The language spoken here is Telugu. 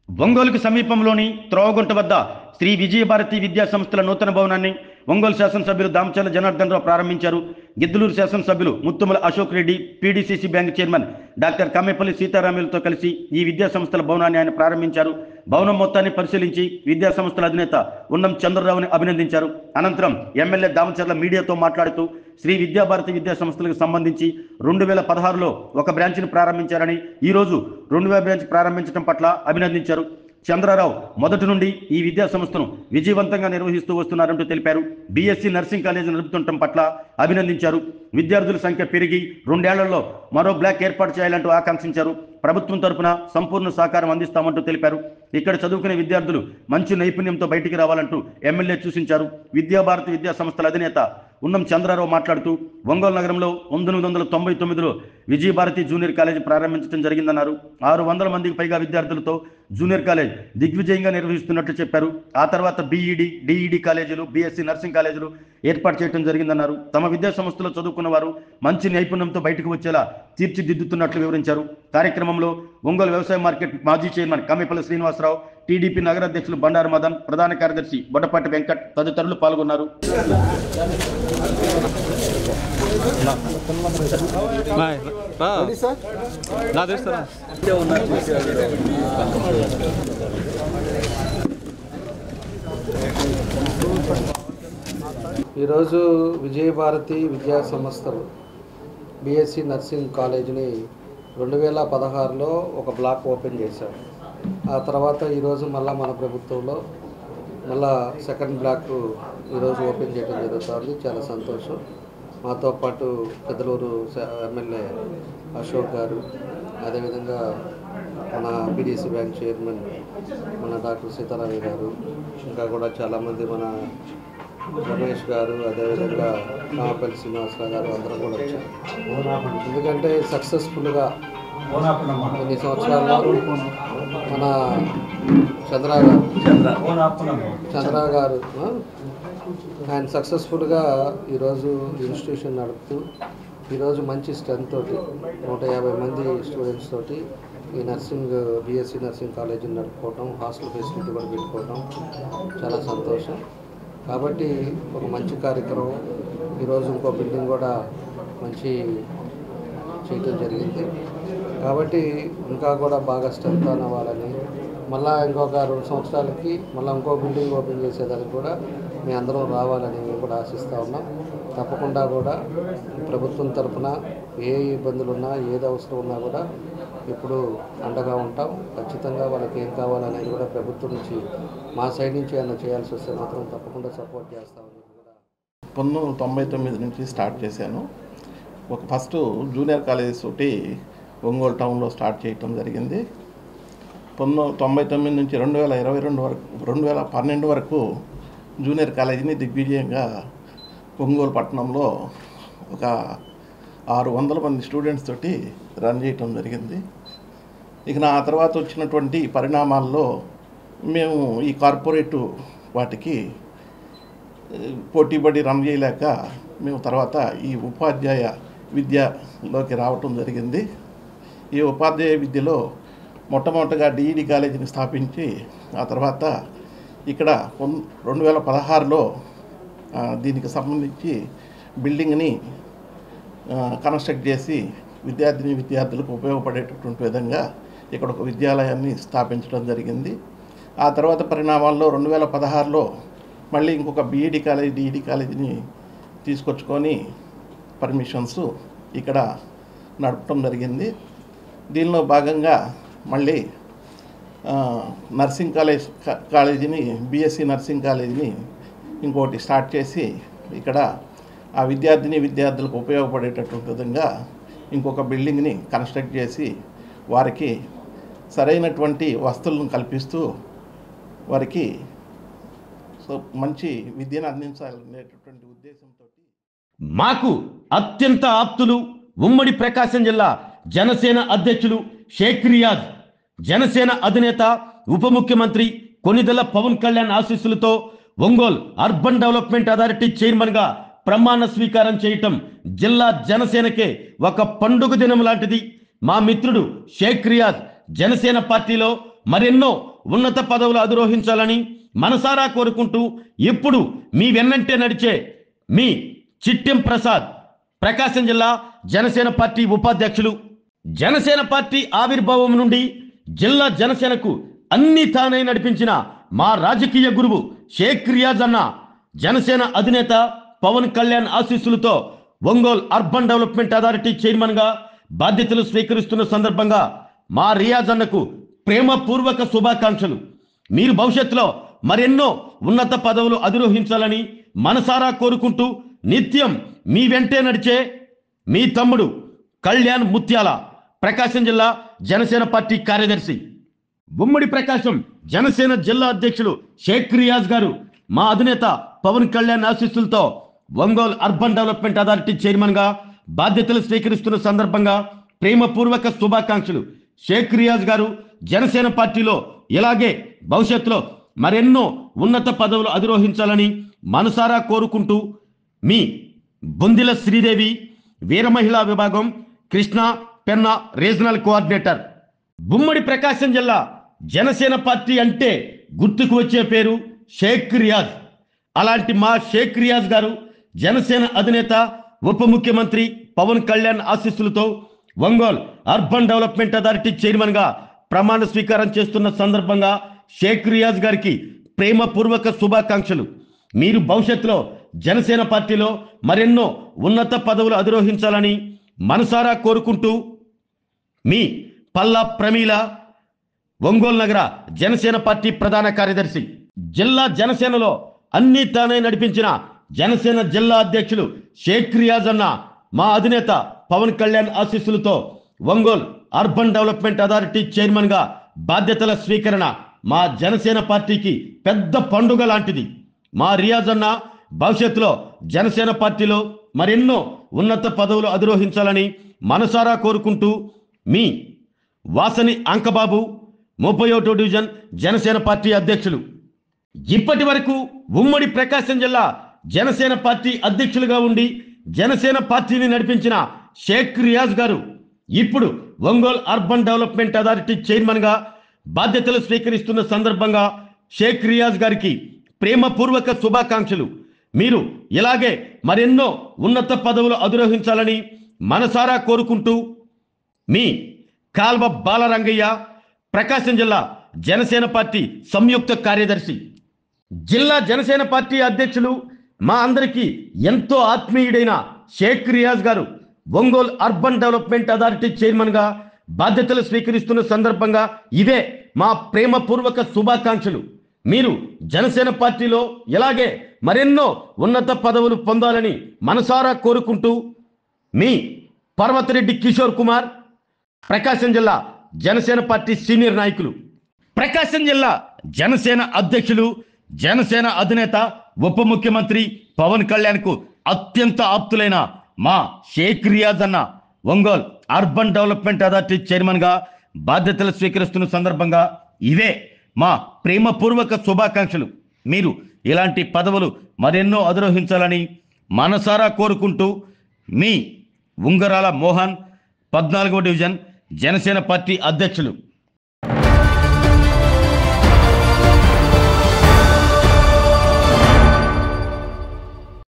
ఒంగోలుకు సమీపంలోని త్రోవగుంట వద్ద శ్రీ విజయభారతి విద్యా సంస్థల నూతన భవనాన్ని ఒంగోలు శాసనసభ్యులు దామచర్ల జనార్దన్ రావు ప్రారంభించారు. గిద్దలూరు శాసనసభ్యులు Muthumula Ashok Reddy, PDCC bank chairman doctor Kammepalli సీతారాములతో కలిసి ఈ విద్యా సంస్థల భవనాన్ని ఆయన ప్రారంభించారు. భవనం మొత్తాన్ని పరిశీలించి విద్యా సంస్థల అధినేత ఉన్నం చంద్రరావుని అభినందించారు. అనంతరం ఎమ్మెల్యే దామచర్ల మీడియాతో మాట్లాడుతూ శ్రీ విద్యాభారతి విద్యా సంస్థలకు సంబంధించి 2016లో ఒక బ్రాంచ్ని ప్రారంభించారని, ఈరోజు 2వ బ్రాంచ్ ప్రారంభించడం పట్ల అభినందించారు. చంద్రరావు మొదటి నుండి ఈ విద్యా సంస్థను విజయవంతంగా నిర్వహిస్తూ వస్తున్నారంటూ తెలిపారు. బీఎస్సీ నర్సింగ్ కాలేజీ నడుపుతుండటం పట్ల అభినందించారు. విద్యార్థుల సంఖ్య పెరిగి 2 ఏళ్లలో మరో బ్లాక్ ఏర్పాటు చేయాలంటూ ఆకాంక్షించారు. ప్రభుత్వం తరపున సంపూర్ణ సహకారం అందిస్తామంటూ తెలిపారు. ఇక్కడ చదువుకునే విద్యార్థులు మంచి నైపుణ్యంతో బయటికి రావాలంటూ ఎమ్మెల్యే సూచించారు. విద్యాభారతి విద్యా సంస్థల అధినేత ఉన్నం చంద్రరావు మాట్లాడుతూ ఒంగోలు నగరంలో 1999లో విజయభారతి జూనియర్ కాలేజీ ప్రారంభించడం జరిగిందన్నారు. 600 మందికి పైగా విద్యార్థులతో జూనియర్ కాలేజ్ దిగ్విజయంగా నిర్వహిస్తున్నట్లు చెప్పారు. ఆ తర్వాత బీఈడి, డిఈడి కాలేజీలు, బీఎస్సీ నర్సింగ్ కాలేజీలు ఏర్పాటు చేయడం జరిగిందన్నారు. తమ విద్యా సంస్థలో చదువుకున్న వారు మంచి నైపుణ్యంతో బయటకు వచ్చేలా తీర్చిదిద్దుతున్నట్లు వివరించారు. కార్యక్రమంలో ఒంగోలు వ్యవసాయ మార్కెట్ మాజీ చైర్మన్ కమ్మేపల్లి శ్రీనివాసరావు, టీడీపీ నగర అధ్యక్షులు బండారు మదన్, ప్రధాన కార్యదర్శి బొడ్డపాటి వెంకట్ తదితరులు పాల్గొన్నారు. ఈరోజు విజయభారతి విద్యా సంస్థలు బీఎస్సీ నర్సింగ్ కాలేజీని 2016లో ఒక బ్లాక్ ఓపెన్ చేశారు. ఆ తర్వాత ఈరోజు మళ్ళీ మన ప్రభుత్వంలో మళ్ళా సెకండ్ బ్లాక్ ఈరోజు ఓపెన్ చేయడం జరుగుతుంది. చాలా సంతోషం. మాతో పాటు గిద్దలూరు ఎమ్మెల్యే అశోక్ గారు, అదేవిధంగా మన పీడీసీ బ్యాంక్ చైర్మన్ మన డాక్టర్ సీతారాము గారు, ఇంకా కూడా చాలామంది మన రమేష్ గారు, అదేవిధంగా కమ్మేపల్లి శ్రీనివాసరావు గారు అందరూ కూడా వచ్చారు. ఎందుకంటే సక్సెస్ఫుల్గా కొన్ని సంవత్సరాల్లో మన చంద్ర గారు ఆయన సక్సెస్ఫుల్గా ఈరోజు ఇన్స్టిట్యూషన్ నడుపుతూ ఈరోజు మంచి స్ట్రెంత్ తోటి 150 మంది స్టూడెంట్స్ తోటి ఈ నర్సింగ్ బీఎస్సీ నర్సింగ్ కాలేజీని నడుపుకోవటం, హాస్టల్ ఫెసిలిటీ కూడా పెట్టుకోవటం చాలా సంతోషం. కాబట్టి ఒక మంచి కార్యక్రమం. ఈరోజు ఇంకో బిల్డింగ్ కూడా మంచి చేయటం జరిగింది. కాబట్టి ఇంకా కూడా బాగా స్ట్రెంత్ అవ్వాలని, మళ్ళీ ఇంకొక 2 సంవత్సరాలకి మళ్ళీ ఇంకో బిల్డింగ్ ఓపెన్ చేసేదానికి కూడా మీ అందరం రావాలని మేము కూడా ఆశిస్తూ ఉన్నాం. తప్పకుండా కూడా ప్రభుత్వం తరఫున ఏ ఇబ్బందులు ఉన్నా, ఏది అవసరం ఉన్నా కూడా ఇప్పుడు అండగా ఉంటాం. ఖచ్చితంగా వాళ్ళకి ఏం కావాలనేది కూడా ప్రభుత్వం నుంచి మా సైడ్ నుంచి ఏమైనా చేయాల్సి వస్తే మాత్రం తప్పకుండా సపోర్ట్ చేస్తామని కూడా. 1999 నుంచి స్టార్ట్ చేశాను. ఫస్ట్ జూనియర్ కాలేజెస్ తోటి ఒంగోలు టౌన్లో స్టార్ట్ చేయటం జరిగింది. 1999 నుంచి 2022 వరకు 2012 వరకు జూనియర్ కాలేజీని దిగ్విజయంగా ఒంగోలు పట్టణంలో ఒక 600 మంది స్టూడెంట్స్ తోటి రన్ చేయటం జరిగింది. ఇక ఆ తర్వాత వచ్చినటువంటి పరిణామాల్లో మేము ఈ కార్పొరేటు వాటికి పోటీపడి రన్ చేయలేక మేము తర్వాత ఈ ఉపాధ్యాయ విద్యలోకి రావటం జరిగింది. ఈ ఉపాధ్యాయ విద్యలో మొట్టమొదటిగా డిఈడి కాలేజీని స్థాపించి ఆ తర్వాత ఇక్కడ 2016లో దీనికి సంబంధించి బిల్డింగ్ని కన్స్ట్రక్ట్ చేసి విద్యార్థులకు ఉపయోగపడేటటువంటి విధంగా ఇక్కడ ఒక విద్యాలయాన్ని స్థాపించడం జరిగింది. ఆ తర్వాత పరిణామాల్లో 2016లో మళ్ళీ ఇంకొక బీఈడి కాలేజీ, డిఈడి కాలేజీని తీసుకొచ్చుకొని పర్మిషన్స్ ఇక్కడ నడపడం జరిగింది. దీనిలో భాగంగా మళ్ళీ నర్సింగ్ కాలేజీని బీఎస్సీ నర్సింగ్ కాలేజీని ఇంకోటి స్టార్ట్ చేసి ఇక్కడ ఆ విద్యార్థులకు ఉపయోగపడేటటువంటి విధంగా ఇంకొక బిల్డింగ్ని కన్స్ట్రక్ట్ చేసి వారికి సరైనటువంటి వసతులను కల్పిస్తూ వారికి మంచి విద్యను అందించాలనేటటువంటి ఉద్దేశంతో మాకు అత్యంత ఆప్తులు ఉమ్మడి ప్రకాశం జిల్లా జనసేన అధ్యక్షులు షేక్ రియాజ్, జనసేన అధినేత ఉప ముఖ్యమంత్రి కొనిదెల పవన్ కళ్యాణ్ ఆశీస్సులతో ఒంగోలు అర్బన్ డెవలప్మెంట్ అథారిటీ చైర్మన్గా ప్రమాణ స్వీకారం చేయటం జిల్లా జనసేనకే ఒక పండుగ దినం లాంటిది. మా మిత్రుడు షేక్ రియాజ్ జనసేన పార్టీలో మరెన్నో ఉన్నత పదవులు అధిరోహించాలని మనసారా కోరుకుంటూ ఇప్పుడు మీ వెన్నంటే నడిచే మీ చిట్టెం ప్రసాద్, ప్రకాశం జిల్లా జనసేన పార్టీ ఉపాధ్యక్షులు. జనసేన పార్టీ ఆవిర్భావం నుండి జిల్లా జనసేనకు అన్ని తానై నడిపించిన మా రాజకీయ గురువు షేక్ రియాజ్ అన్న, జనసేన అధినేత పవన్ కళ్యాణ్ ఆశీస్సులతో ఒంగోలు అర్బన్ డెవలప్మెంట్ అథారిటీ చైర్మన్గా బాధ్యతలు స్వీకరిస్తున్న సందర్భంగా మా రియాజ్ అన్నకు ప్రేమపూర్వక శుభాకాంక్షలు. మీరు భవిష్యత్తులో మరెన్నో ఉన్నత పదవులు అధిరోహించాలని మనసారా కోరుకుంటూ నిత్యం మీ వెంటే నడిచే మీ తమ్ముడు కళ్యాణ్ ముత్యాల, ప్రకాశం జిల్లా జనసేన పార్టీ కార్యదర్శి. ఉమ్మడి ప్రకాశం జనసేన జిల్లా అధ్యక్షులు షేక్ రియాజ్ గారు మా అధినేత పవన్ కళ్యాణ్ ఆశీస్సులతో ఒంగోలు అర్బన్ డెవలప్మెంట్ అథారిటీ చైర్మన్గా బాధ్యతలు స్వీకరిస్తున్న సందర్భంగా ప్రేమపూర్వక శుభాకాంక్షలు. షేక్ రియాజ్ గారు జనసేన పార్టీలో ఇలాగే భవిష్యత్తులో మరెన్నో ఉన్నత పదవులు అధిరోహించాలని మనసారా కోరుకుంటూ మీ బొందిల శ్రీదేవి, వీర మహిళా విభాగం, కృష్ణా పెన్నా రీజనల్ కోఆర్డినేటర్. ఉమ్మడి ప్రకాశం జిల్లా జనసేన పార్టీ అంటే గుర్తుకు వచ్చే పేరు షేక్ రియాజ్. అలాంటి మా షేక్ రియాజ్ గారు జనసేన అధినేత ఉప ముఖ్యమంత్రి పవన్ కళ్యాణ్ ఆశీస్సులతో ఒంగోలు అర్బన్ డెవలప్మెంట్ అథారిటీ చైర్మన్గా ప్రమాణ స్వీకారం చేస్తున్న సందర్భంగా షేక్ రియాజ్ గారికి ప్రేమపూర్వక శుభాకాంక్షలు. మీరు భవిష్యత్తులో జనసేన పార్టీలో మరెన్నో ఉన్నత పదవులు అధిరోహించాలని మనసారా కోరుకుంటూ మీ పల్లా ప్రమీల, ఒంగోలు నగర జనసేన పార్టీ ప్రధాన కార్యదర్శి. జిల్లా జనసేనలో అన్ని తానే నడిపించిన జనసేన జిల్లా అధ్యక్షులు షేక్ రియాజ్ అన్న, మా అధినేత పవన్ కళ్యాణ్ ఆశీస్సులతో ఒంగోలు అర్బన్ డెవలప్మెంట్ అథారిటీ చైర్మన్గా బాధ్యతల స్వీకరణ మా జనసేన పార్టీకి పెద్ద పండుగ లాంటిది. మా రియాజ్ అన్న భవిష్యత్తులో జనసేన పార్టీలో మరెన్నో ఉన్నత పదవులు అధిరోహించాలని మనసారా కోరుకుంటూ మీ వాసని అంకబాబు, 31వ డివిజన్ జనసేన పార్టీ అధ్యక్షులు. ఇప్పటి వరకు ఉమ్మడి ప్రకాశం జిల్లా జనసేన పార్టీ అధ్యక్షులుగా ఉండి జనసేన పార్టీని నడిపించిన షేక్ రియాజ్ గారు ఇప్పుడు ఒంగోలు అర్బన్ డెవలప్మెంట్ అథారిటీ చైర్మన్గా బాధ్యతలు స్వీకరిస్తున్న సందర్భంగా షేక్ రియాజ్ గారికి ప్రేమపూర్వక శుభాకాంక్షలు. మీరు ఇలాగే మరెన్నో ఉన్నత పదవులు అధిరోహించాలని మనసారా కోరుకుంటూ మీ కాల్వ బాలరంగయ్య, ప్రకాశం జిల్లా జనసేన పార్టీ సంయుక్త కార్యదర్శి. జిల్లా జనసేన పార్టీ అధ్యక్షులు, మా అందరికీ ఎంతో ఆత్మీయుడైన షేక్ రియాజ్ గారు ఒంగోలు అర్బన్ డెవలప్మెంట్ అథారిటీ చైర్మన్గా బాధ్యతలు స్వీకరిస్తున్న సందర్భంగా ఇవే మా ప్రేమపూర్వక శుభాకాంక్షలు. మీరు జనసేన పార్టీలో ఇలాగే మరెన్నో ఉన్నత పదవులు పొందాలని మనసారా కోరుకుంటూ మీ పర్వతిరెడ్డి కిషోర్ కుమార్, ప్రకాశం జిల్లా జనసేన పార్టీ సీనియర్ నాయకులు. ప్రకాశం జిల్లా జనసేన అధ్యక్షులు, జనసేన అధినేత ఉప ముఖ్యమంత్రి పవన్ కళ్యాణ్కు అత్యంత ఆప్తులైన మా షేక్ రియాజ్ అన్న ఒంగోలు అర్బన్ డెవలప్మెంట్ అథారిటీ చైర్మన్గా బాధ్యతలు స్వీకరిస్తున్న సందర్భంగా ఇవే మా ప్రేమపూర్వక శుభాకాంక్షలు. మీరు ఇలాంటి పదవులు మరెన్నో అధిరోహించాలని మనసారా కోరుకుంటూ మీ ఉంగరాల మోహన్, 14వ డివిజన్ జనసేన పార్టీ అధ్యక్షులు.